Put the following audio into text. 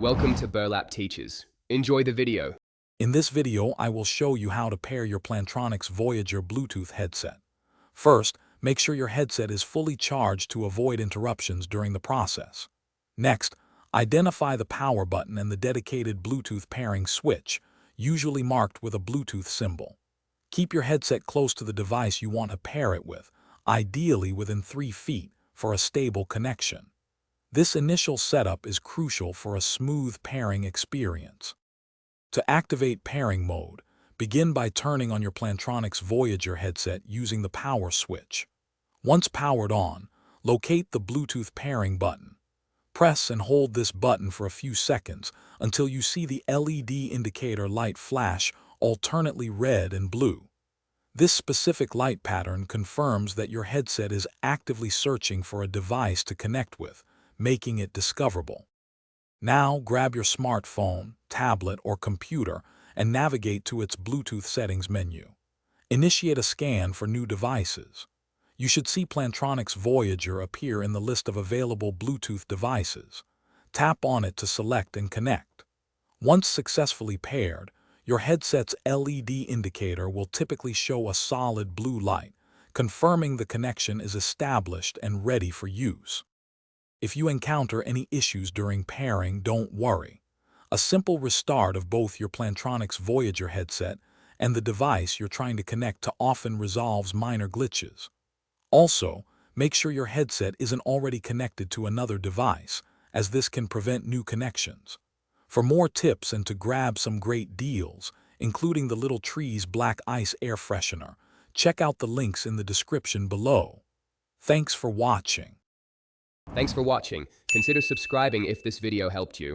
Welcome to Burlap Teachers. Enjoy the video. In this video, I will show you how to pair your Plantronics Voyager Bluetooth headset. First, make sure your headset is fully charged to avoid interruptions during the process. Next, identify the power button and the dedicated Bluetooth pairing switch, usually marked with a Bluetooth symbol. Keep your headset close to the device you want to pair it with, ideally within 3 feet, for a stable connection. This initial setup is crucial for a smooth pairing experience. To activate pairing mode, begin by turning on your Plantronics Voyager headset using the power switch. Once powered on, locate the Bluetooth pairing button. Press and hold this button for a few seconds until you see the LED indicator light flash alternately red and blue. This specific light pattern confirms that your headset is actively searching for a device to connect with, making it discoverable. Now grab your smartphone, tablet, or computer and navigate to its Bluetooth settings menu. Initiate a scan for new devices. You should see Plantronics Voyager appear in the list of available Bluetooth devices. Tap on it to select and connect. Once successfully paired, your headset's LED indicator will typically show a solid blue light, confirming the connection is established and ready for use. If you encounter any issues during pairing, don't worry. A simple restart of both your Plantronics Voyager headset and the device you're trying to connect to often resolves minor glitches. Also, make sure your headset isn't already connected to another device, as this can prevent new connections. For more tips and to grab some great deals, including the Little Trees Black Ice Air Freshener, check out the links in the description below. Thanks for watching. Thanks for watching. Consider subscribing if this video helped you.